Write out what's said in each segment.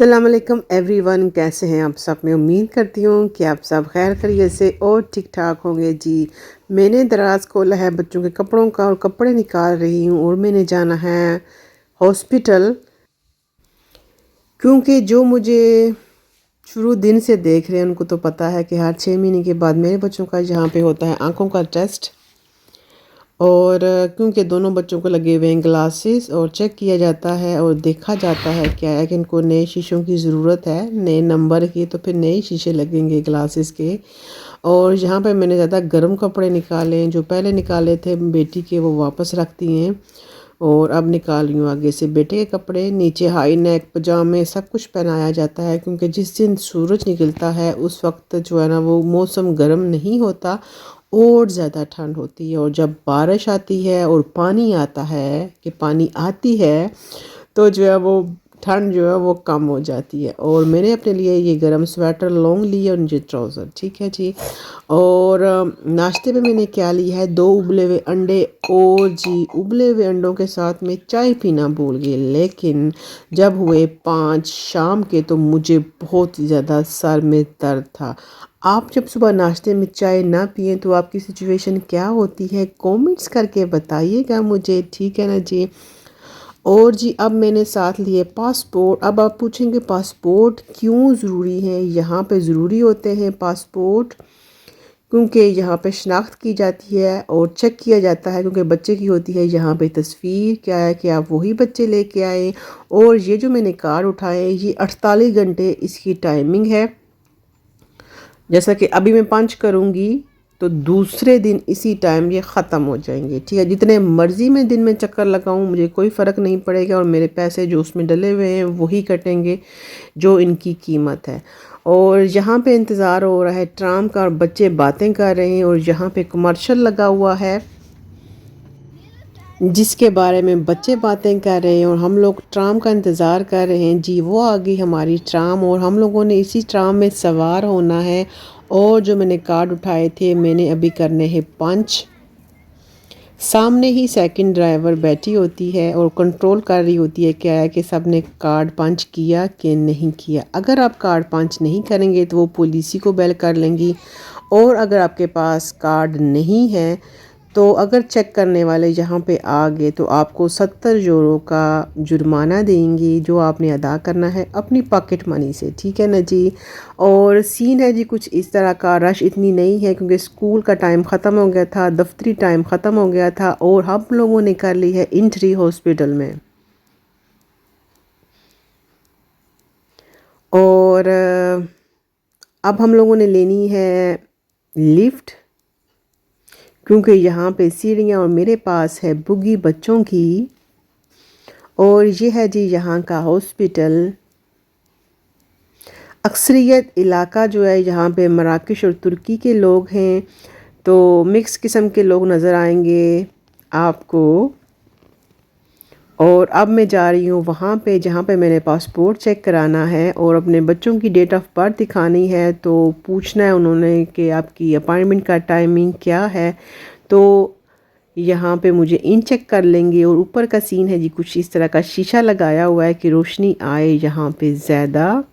अस्सलाम वालेकुम एवरीवन, कैसे हैं आप सब। मैं उम्मीद करती हूँ कि आप सब खैर खैरियत से और ठीक ठाक होंगे। जी, मैंने दराज खोला है बच्चों के कपड़ों का और कपड़े निकाल रही हूँ और मैंने जाना है हॉस्पिटल, क्योंकि जो मुझे शुरू दिन से देख रहे हैं उनको तो पता है कि हर 6 महीने के बाद मेरे बच्चों का यहाँ पे होता है आँखों का टेस्ट। और क्योंकि दोनों बच्चों को लगे हुए हैं ग्लासेस और चेक किया जाता है और देखा जाता है क्या है कि इनको नए शीशों की ज़रूरत है, नए नंबर की, तो फिर नए शीशे लगेंगे ग्लासेस के। और यहाँ पे मैंने ज़्यादा गर्म कपड़े निकाले, जो पहले निकाले थे बेटी के वो वापस रख दिए हैं और अब निकाल रही हूँ आगे से बेटे के कपड़े। नीचे हाई नेक पजामे सब कुछ पहनाया जाता है, क्योंकि जिस दिन सूरज निकलता है उस वक्त जो है ना वो मौसम गर्म नहीं होता और ज़्यादा ठंड होती है। और जब बारिश आती है और पानी आता है कि पानी आती है तो जो है वो ठंड जो है वो कम हो जाती है। और मैंने अपने लिए ये गर्म स्वेटर लॉन्ग ली और नीचे ट्राउज़र, ठीक है जी। और नाश्ते में मैंने क्या लिया है, 2 उबले हुए अंडे। और जी, उबले हुए अंडों के साथ में चाय पीना भूल गई, लेकिन जब हुए 5 शाम के तो मुझे बहुत ही ज़्यादा सर में दर्द था। आप जब सुबह नाश्ते में चाय ना पिएं तो आपकी सिचुएशन क्या होती है, कमेंट्स करके बताइएगा मुझे, ठीक है ना जी। और जी, अब मैंने साथ लिए पासपोर्ट। अब आप पूछेंगे पासपोर्ट क्यों ज़रूरी है। यहाँ पे ज़रूरी होते हैं पासपोर्ट क्योंकि यहाँ पे शनाख्त की जाती है और चेक किया जाता है, क्योंकि बच्चे की होती है यहाँ पे तस्वीर, क्या है कि आप वही बच्चे लेके आए। और ये जो मैंने कार्ड उठाए ये 48 घंटे इसकी टाइमिंग है। जैसा कि अभी मैं पंच करूँगी तो दूसरे दिन इसी टाइम ये ख़त्म हो जाएंगे, ठीक है। जितने मर्ज़ी मैं दिन में चक्कर लगाऊं मुझे कोई फ़र्क नहीं पड़ेगा और मेरे पैसे जो उसमें डले हुए हैं वही कटेंगे जो इनकी कीमत है। और यहाँ पे इंतज़ार हो रहा है ट्राम का और बच्चे बातें कर रहे हैं और यहाँ पे कमर्शियल लगा हुआ है जिसके बारे में बच्चे बातें कर रहे हैं और हम लोग ट्राम का इंतज़ार कर रहे हैं। जी, वो आ गई हमारी ट्राम और हम लोगों ने इसी ट्राम में सवार होना है। और जो मैंने कार्ड उठाए थे मैंने अभी करने हैं पंच। सामने ही सेकंड ड्राइवर बैठी होती है और कंट्रोल कर रही होती है क्या है कि सब ने कार्ड पंच किया कि नहीं किया। अगर आप कार्ड पंच नहीं करेंगे तो वो पुलिस को बेल कर लेंगी। और अगर आपके पास कार्ड नहीं है तो अगर चेक करने वाले यहाँ पे आ गए तो आपको 70 यूरो का जुर्माना देंगी, जो आपने अदा करना है अपनी पॉकेट मनी से, ठीक है ना जी। और सीन है जी कुछ इस तरह का, रश इतनी नहीं है क्योंकि स्कूल का टाइम ख़त्म हो गया था, दफ्तरी टाइम ख़त्म हो गया था और हम लोगों ने कर ली है एंट्री हॉस्पिटल में। और अब हम लोगों ने लेनी है लिफ्ट, क्योंकि यहाँ पे सीढ़ियाँ और मेरे पास है बुगी बच्चों की। और ये है जी यहाँ का हॉस्पिटल। अक्सरियत इलाका जो है यहाँ पे मराकश और तुर्की के लोग हैं, तो मिक्स किस्म के लोग नज़र आएंगे आपको। और अब मैं जा रही हूँ वहाँ पे जहाँ पे मैंने पासपोर्ट चेक कराना है और अपने बच्चों की डेट ऑफ बर्थ दिखानी है। तो पूछना है उन्होंने कि आपकी अपॉइंटमेंट का टाइमिंग क्या है। तो यहाँ पे मुझे इन चेक कर लेंगे। और ऊपर का सीन है जी कुछ इस तरह का, शीशा लगाया हुआ है कि रोशनी आए यहाँ पे ज़्यादा।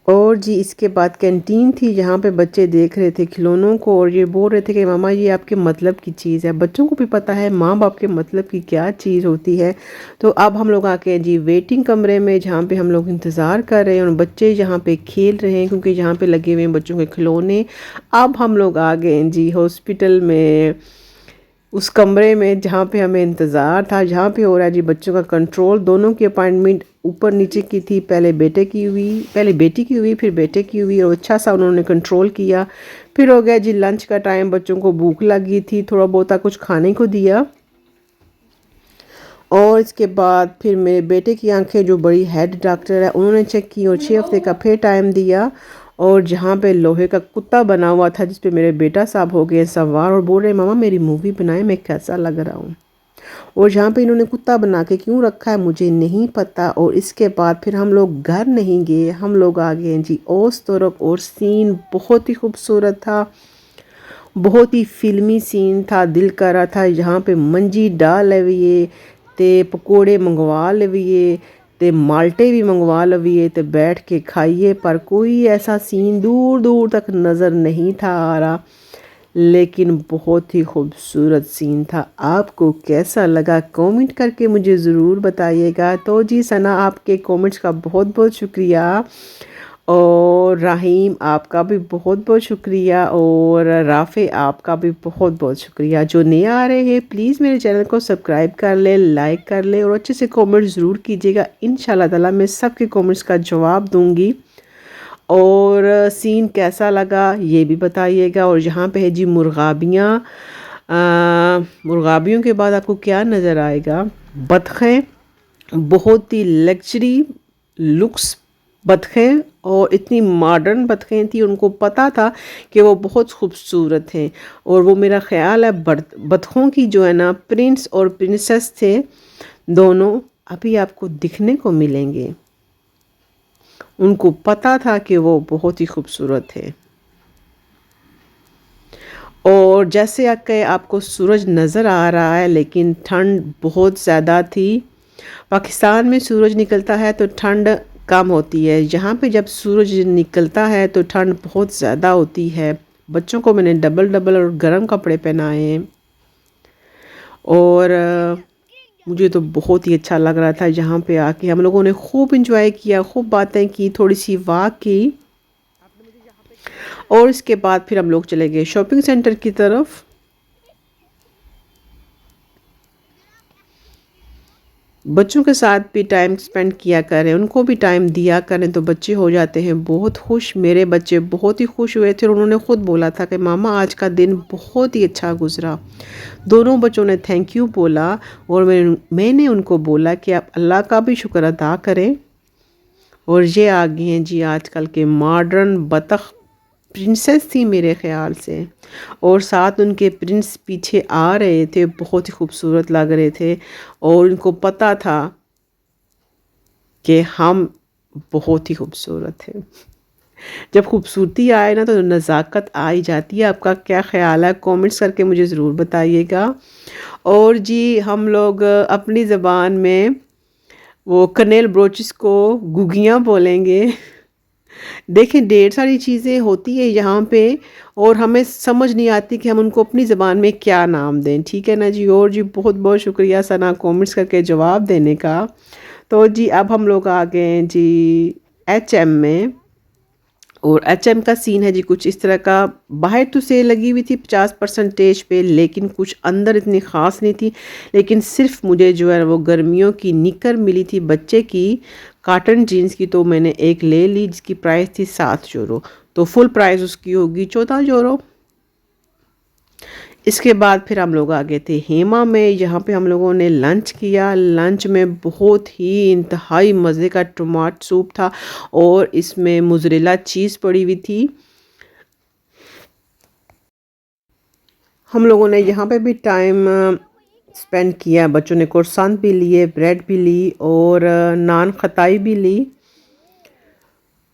और जी इसके बाद कैंटीन थी जहाँ पे बच्चे देख रहे थे खिलौनों को और ये बोल रहे थे कि मामा ये आपके मतलब की चीज़ है। बच्चों को भी पता है माँ बाप के मतलब की क्या चीज़ होती है। तो अब हम लोग आके हैं जी वेटिंग कमरे में, जहाँ पे हम लोग इंतज़ार कर रहे हैं और बच्चे यहाँ पे खेल रहे हैं क्योंकि यहाँ पे लगे हुए हैं बच्चों के खिलौने। अब हम लोग आ गए हैं जी हॉस्पिटल में, उस कमरे में जहाँ पे हमें इंतज़ार था, जहाँ पे हो रहा है जी बच्चों का कंट्रोल। दोनों की अपॉइंटमेंट ऊपर नीचे की थी, पहले बेटी की हुई फिर बेटे की हुई और अच्छा सा उन्होंने कंट्रोल किया। फिर हो गया जी लंच का टाइम, बच्चों को भूख लगी थी, थोड़ा बहुत कुछ खाने को दिया। और इसके बाद फिर मेरे बेटे की आंखें, जो बड़ी हेड डॉक्टर है, उन्होंने चेक की और 6 हफ्ते का फिर टाइम दिया। और जहाँ पे लोहे का कुत्ता बना हुआ था जिस पे मेरे बेटा साहब हो गए सवार और बोल रहे मामा मेरी मूवी बनाए, मैं कैसा लग रहा हूँ। और जहाँ पे इन्होंने कुत्ता बना के क्यों रखा है मुझे नहीं पता। और इसके बाद फिर हम लोग घर नहीं गए, हम लोग आ गए जी ओस तरफ। और सीन बहुत ही खूबसूरत था, बहुत ही फिल्मी सीन था, दिल कर रहा था यहाँ पे मंजी डाल लविए ते पकोड़े मंगवा लविए ते माल्टे भी मंगवा लविए ते बैठ के खाइए, पर कोई ऐसा सीन दूर दूर तक नज़र नहीं था आ रहा, लेकिन बहुत ही खूबसूरत सीन था। आपको कैसा लगा कमेंट करके मुझे ज़रूर बताइएगा। तो जी सना, आपके कमेंट्स का बहुत बहुत शुक्रिया, और राहीम आपका भी बहुत बहुत शुक्रिया, और राफ़े आपका भी बहुत बहुत शुक्रिया। जो नए आ रहे हैं प्लीज़ मेरे चैनल को सब्सक्राइब कर ले, लाइक कर ले, और अच्छे से कमेंट ज़रूर कीजिएगा। इंशाल्लाह ताला मैं सबके कमेंट्स का जवाब दूंगी। और सीन कैसा लगा ये भी बताइएगा। और यहाँ पे है जी मुर्गाबियाँ, मुर्गाबियों के बाद आपको क्या नज़र आएगा? बतखें, बहुत ही लग्जरी लुक्स बतखें, और इतनी मॉडर्न बतखें थी, उनको पता था कि वो बहुत खूबसूरत हैं। और वो मेरा ख़्याल है बतखों की जो है ना प्रिंस और प्रिंसेस थे दोनों, अभी आपको दिखने को मिलेंगे। उनको पता था कि वो बहुत ही खूबसूरत है। और जैसे कि आपको सूरज नज़र आ रहा है, लेकिन ठंड बहुत ज़्यादा थी। पाकिस्तान में सूरज निकलता है तो ठंड कम होती है, यहाँ पे जब सूरज निकलता है तो ठंड बहुत ज़्यादा होती है। बच्चों को मैंने डबल डबल और गर्म कपड़े पहनाए हैं। और मुझे तो बहुत ही अच्छा लग रहा था। जहाँ पे आके हम लोगों ने खूब इंजॉय किया, खूब बातें की, थोड़ी सी वॉक की, और इसके बाद फिर हम लोग चले गए शॉपिंग सेंटर की तरफ। बच्चों के साथ भी टाइम स्पेंड किया करें, उनको भी टाइम दिया करें, तो बच्चे हो जाते हैं बहुत खुश। मेरे बच्चे बहुत ही खुश हुए थे और उन्होंने ख़ुद बोला था कि मामा आज का दिन बहुत ही अच्छा गुजरा। दोनों बच्चों ने थैंक यू बोला, और मैंने उनको बोला कि आप अल्लाह का भी शुक्र अदा करें। और ये आ गए हैं जी आजकल के मॉडर्न बतख, प्रिंसेस थी मेरे ख़्याल से, और साथ उनके प्रिंस पीछे आ रहे थे, बहुत ही खूबसूरत लग रहे थे। और उनको पता था कि हम बहुत ही खूबसूरत हैं। जब खूबसूरती आए ना तो नज़ाकत आ ही जाती है। आपका क्या ख़्याल है कमेंट्स करके मुझे ज़रूर बताइएगा। और जी हम लोग अपनी ज़बान में वो कनेल ब्रोचेस को गुगियाँ बोलेंगे। देखें ढेर सारी चीज़ें होती है यहाँ पे, और हमें समझ नहीं आती कि हम उनको अपनी ज़बान में क्या नाम दें। ठीक है ना जी। और जी बहुत बहुत शुक्रिया सना कमेंट्स करके जवाब देने का। तो जी अब हम लोग आ गए हैं जी HM में। और HM का सीन है जी कुछ इस तरह का। बाहर तो सेल लगी हुई थी 50% पे, लेकिन कुछ अंदर इतनी ख़ास नहीं थी। लेकिन सिर्फ मुझे जो है वो गर्मियों की निकर मिली थी बच्चे की, कॉटन जीन्स की, तो मैंने एक ले ली जिसकी प्राइस थी 7 यूरो। तो फुल प्राइस उसकी होगी 14 यूरो। इसके बाद फिर हम लोग आ गए थे हेमा में। यहाँ पे हम लोगों ने लंच किया। लंच में बहुत ही इंतहाई मज़े का टमाटर सूप था, और इसमें मोज़रेला चीज़ पड़ी हुई थी। हम लोगों ने यहाँ पे भी टाइम स्पेंड किया। बच्चों ने croissant भी लिए, ब्रेड भी ली, और नान खताई भी ली।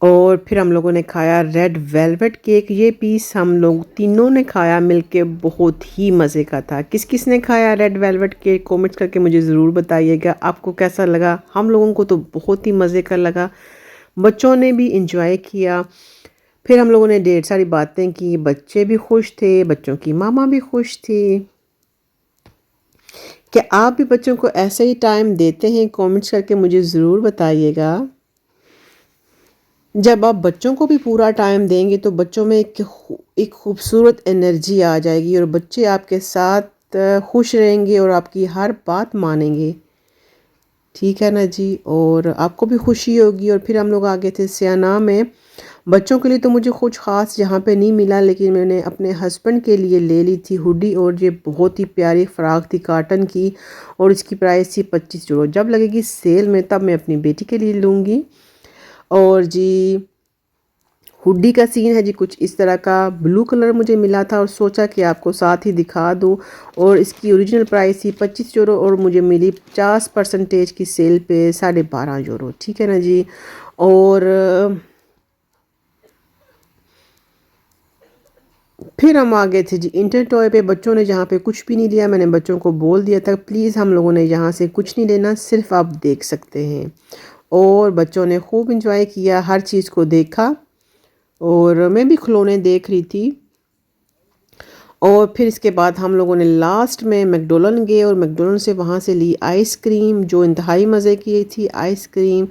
और फिर हम लोगों ने खाया रेड वेलवेट केक। ये पीस हम लोग तीनों ने खाया मिलके, बहुत ही मज़े का था। किस किस ने खाया रेड वेलवेट केक कमेंट्स करके मुझे ज़रूर बताइएगा आपको कैसा लगा। हम लोगों को तो बहुत ही मज़े का लगा, बच्चों ने भी इंजॉय किया। फिर हम लोगों ने ढेर सारी बातें की, बच्चे भी खुश थे, बच्चों की मामा भी खुश थी। क्या आप भी बच्चों को ऐसे ही टाइम देते हैं? कमेंट्स करके मुझे ज़रूर बताइएगा। जब आप बच्चों को भी पूरा टाइम देंगे तो बच्चों में एक खूबसूरत एनर्जी आ जाएगी, और बच्चे आपके साथ खुश रहेंगे और आपकी हर बात मानेंगे। ठीक है ना जी। और आपको भी खुशी होगी। और फिर हम लोग आ गए थे सियाना में। बच्चों के लिए तो मुझे कुछ ख़ास यहाँ पे नहीं मिला, लेकिन मैंने अपने हस्बैंड के लिए ले ली थी हुडी, और ये बहुत ही प्यारी फ़्राक थी कॉटन की, और इसकी प्राइस थी 25 यूरो। जब लगेगी सेल में तब मैं अपनी बेटी के लिए लूँगी। और जी हुडी का सीन है जी कुछ इस तरह का। ब्लू कलर मुझे मिला था और सोचा कि आपको साथ ही दिखा दूं। और इसकी ओरिजिनल प्राइस थी 25 यूरो, और मुझे मिली 50% की सेल पे 12.5 यूरो। ठीक है ना जी। और फिर हम आ गए थे जी इंटर टॉय पे। बच्चों ने जहाँ पे कुछ भी नहीं लिया, मैंने बच्चों को बोल दिया था प्लीज़ हम लोगों ने यहाँ से कुछ नहीं लेना, सिर्फ आप देख सकते हैं। और बच्चों ने खूब इंजॉय किया, हर चीज़ को देखा और मैं भी खिलौने देख रही थी। और फिर इसके बाद हम लोगों ने लास्ट में मैकडोनल्ड गए और मैकडोनल्ड से वहाँ से ली आइसक्रीम, जो इंतहाई मज़े की थी आइसक्रीम।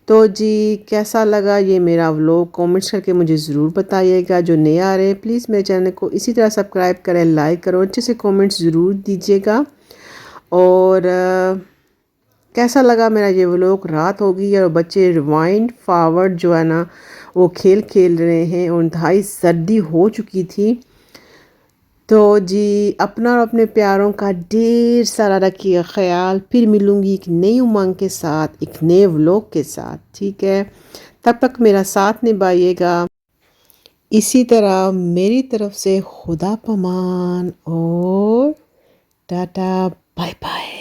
तो जी कैसा लगा ये मेरा व्लॉग, कमेंट्स करके मुझे ज़रूर बताइएगा। जो नए आ रहे हैं प्लीज़ मेरे चैनल को इसी तरह सब्सक्राइब करें, लाइक करो, अच्छे से कमेंट्स ज़रूर दीजिएगा। और कैसा लगा मेरा ये व्लॉग। रात हो गई और बच्चे रिवाइंड फॉरवर्ड जो है ना वो खेल खेल रहे हैं और इंतहाई सर्दी हो चुकी थी। तो जी अपना और अपने प्यारों का ढेर सारा रखिए ख्याल। फिर मिलूँगी एक नई उमंग के साथ, एक नए व्लॉग के साथ, ठीक है। तब तक मेरा साथ निभाइएगा। इसी तरह मेरी तरफ से खुदा पमान और टाटा बाय बाय।